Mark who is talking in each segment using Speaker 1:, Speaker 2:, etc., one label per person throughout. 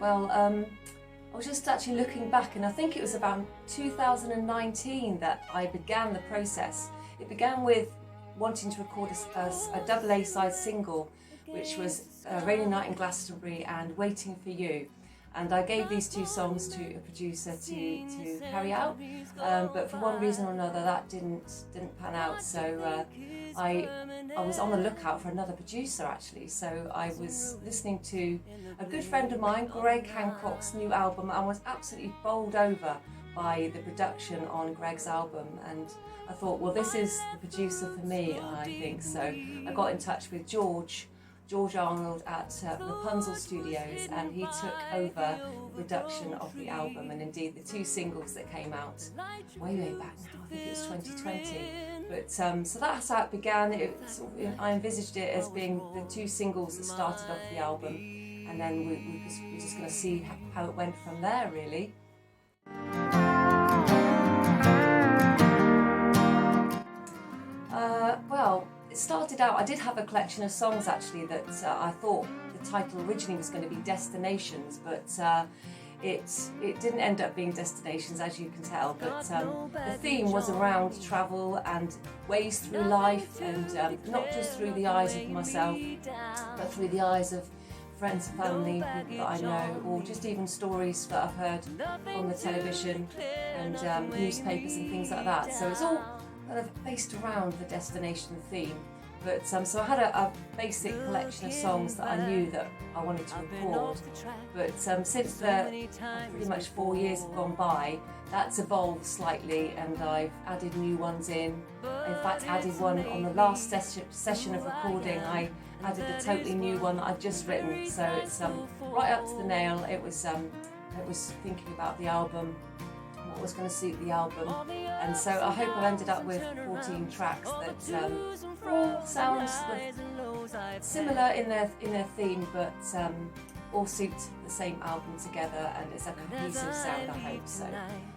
Speaker 1: Well, I was just actually looking back, and I think it was about 2019 that I began the process. It began with wanting to record a double A-side single, which was Rainy Night in Glastonbury and Waiting for You. And I gave these two songs to a producer to carry out, but for one reason or another that didn't pan out. So I was on the lookout for another producer actually. So I was listening to a good friend of mine, Greg Hancock's new album, and was absolutely bowled over by the production on Greg's album. And I thought, well, this is the producer for me, I think. So I got in touch with George Arnold at Rapunzel Studios, and he took over the production of the album, and indeed the two singles that came out way back now, I think it was 2020. But so that's how it began. I envisaged it as being the two singles that started off the album, and then we're just going to see how it went from there, really. Well, it started out, I did have a collection of songs actually that I thought the title originally was going to be Destinations, but it didn't end up being Destinations, as you can tell. But the theme was around travel and ways through life, and not just through the eyes of myself, but through the eyes of friends and family, people that I know, or just even stories that I've heard on the television and newspapers and things like that. So it's all kind of based around the destination theme. But so I had a basic collection of songs that I knew that I wanted to record. But since pretty much 4 years have gone by, that's evolved slightly, and I've added new ones in. In fact, added one on the last session of recording. I added a totally new one that I'd just written. So it's right up to the nail. It was thinking about the album, what was going to suit the album, and so I hope I've ended up with 14 tracks that all sound similar in their theme, but all suit the same album together, and it's a cohesive sound, I hope. So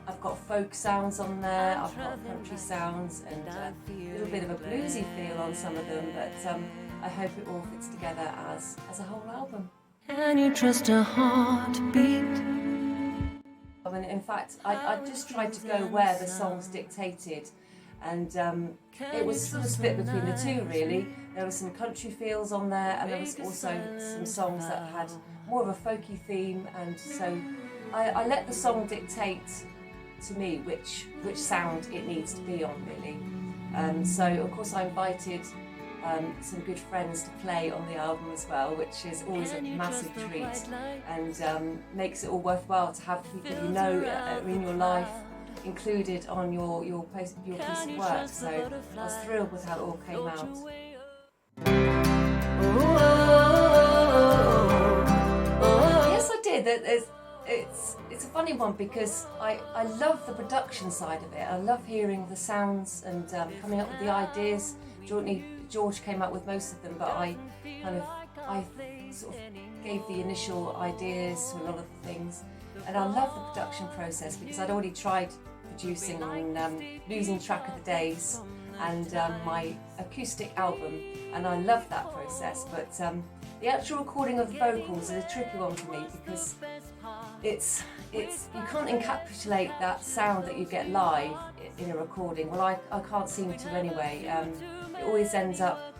Speaker 1: I've got folk sounds on there, I've got country sounds, and a little bit of a bluesy feel on some of them, but I hope it all fits together as a whole album.
Speaker 2: Can you trust a heartbeat?
Speaker 1: I mean, in fact, I just tried to go where the songs dictated, and it was sort of split between the two, really. There were some country feels on there, and there was also some songs that had more of a folky theme, and so I let the song dictate to me which sound it needs to be on, really. So, of course, I invited some good friends to play on the album as well, which is always a massive treat, and makes it all worthwhile to have people you know in your life included on your piece of work. So I was thrilled with how it all came out. Yes, I did. It's a funny one because I love the production side of it. I love hearing the sounds and coming up with the ideas. George came up with most of them, but I sort of gave the initial ideas to a lot of the things. And I love the production process because I'd already tried producing on Losing Track of the Days and my acoustic album, and I love that process. But the actual recording of the vocals is a tricky one for me because it's you can't encapsulate that sound that you get live in a recording. Well, I can't seem to anyway. It always ends up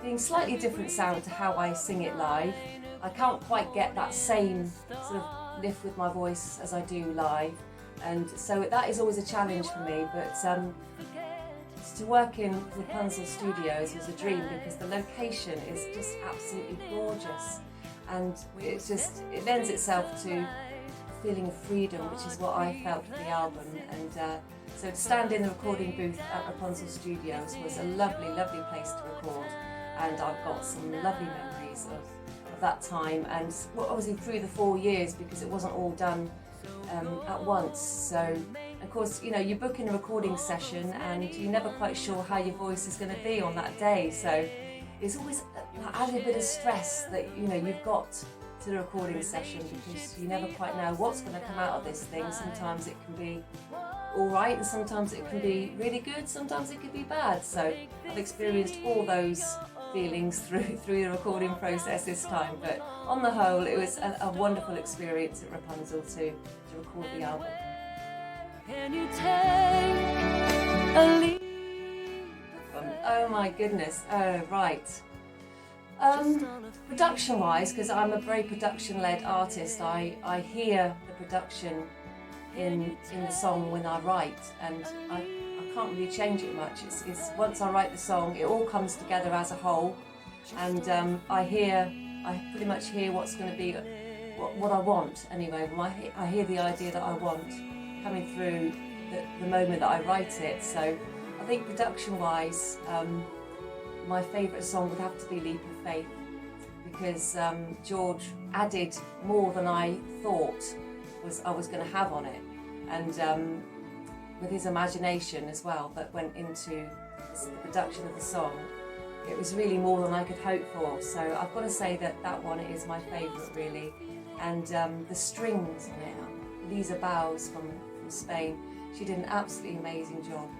Speaker 1: being slightly different sound to how I sing it live. I can't quite get that same sort of lift with my voice as I do live, and so that is always a challenge for me. But to work in Rapunzel Studios was a dream because the location is just absolutely gorgeous, and it lends itself to a feeling of freedom, which is what I felt with the album. And so to stand in the recording booth at Rapunzel Studios was a lovely, lovely place to record, and I've got some lovely memories of that time, and obviously through the 4 years, because it wasn't all done at once. So of course, you know, you book in a recording session and you're never quite sure how your voice is going to be on that day, so it's always that added bit of stress that, you know, you've got to the recording session, because you never quite know what's going to come out of this thing. Sometimes it can be all right, and sometimes it can be really good, sometimes it can be bad. So I've experienced all those feelings through the recording process this time. But on the whole, it was a wonderful experience at Rapunzel to record the album.
Speaker 2: Can you take a leap?
Speaker 1: Oh my goodness! Oh right. Production-wise, because I'm a very production-led artist, I hear the production in the song when I write, and I can't really change it much. It's once I write the song, it all comes together as a whole, and I pretty much hear what's going to be what I want anyway. I hear the idea that I want coming through the moment that I write it. So I think production-wise, my favourite song would have to be Leap of Faith, because George added more than I thought I was going to have on it, and with his imagination as well that went into the production of the song, it was really more than I could hope for. So I've got to say that one is my favourite really, and the strings on it, Lisa Bowes from Spain, she did an absolutely amazing job.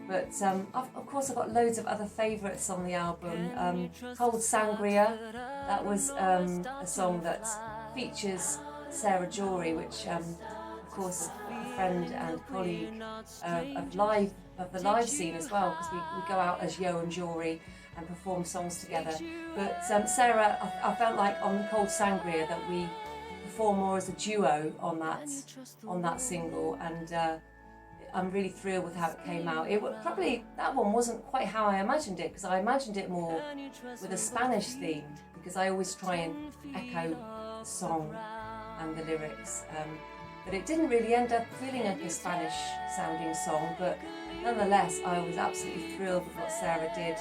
Speaker 1: But of course I've got loads of other favourites on the album. Cold Sangria, that was a song that features Sarah Jory, which of course a friend and colleague of the live scene as well, because we go out as Yo and Jory and perform songs together. But Sarah, I felt like on Cold Sangria that we perform more as a duo on that single, and I'm really thrilled with how it came out. That one wasn't quite how I imagined it, because I imagined it more with a Spanish theme, because I always try and echo the song and the lyrics. But it didn't really end up feeling like a Spanish sounding song, but nonetheless I was absolutely thrilled with what Sarah did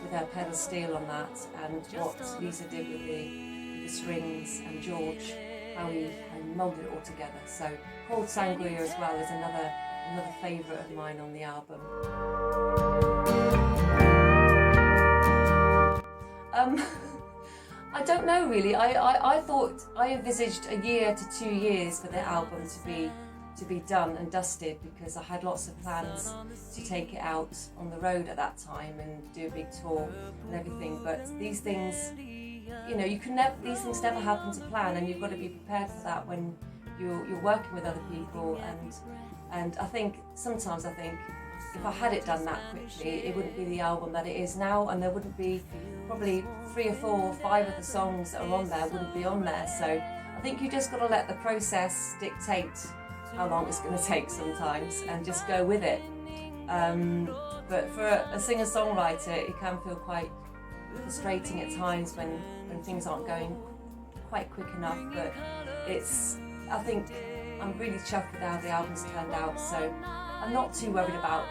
Speaker 1: with her pedal steel on that, and what Lisa did with the strings, and George, how he moulded it all together. So Cold Sangria as well is another favourite of mine on the album. I don't know really. I thought I envisaged a year to 2 years for the album to be done and dusted, because I had lots of plans to take it out on the road at that time and do a big tour and everything. But these things, these things never happen to plan, and you've got to be prepared for that when you're working with other people. And I think sometimes if I had it done that quickly, it wouldn't be the album that it is now, and there wouldn't be probably 3 or 4 or 5 of the songs that are on there wouldn't be on there. So I think you just got to let the process dictate how long it's going to take sometimes, and just go with it. But for a singer-songwriter, it can feel quite frustrating at times when things aren't going quite quick enough. But I think I'm really chuffed with how the album's turned out, so I'm not too worried about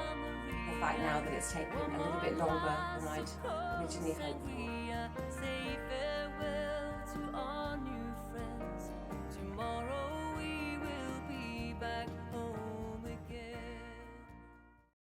Speaker 1: the fact now that it's taken a little bit longer than I'd originally hoped for.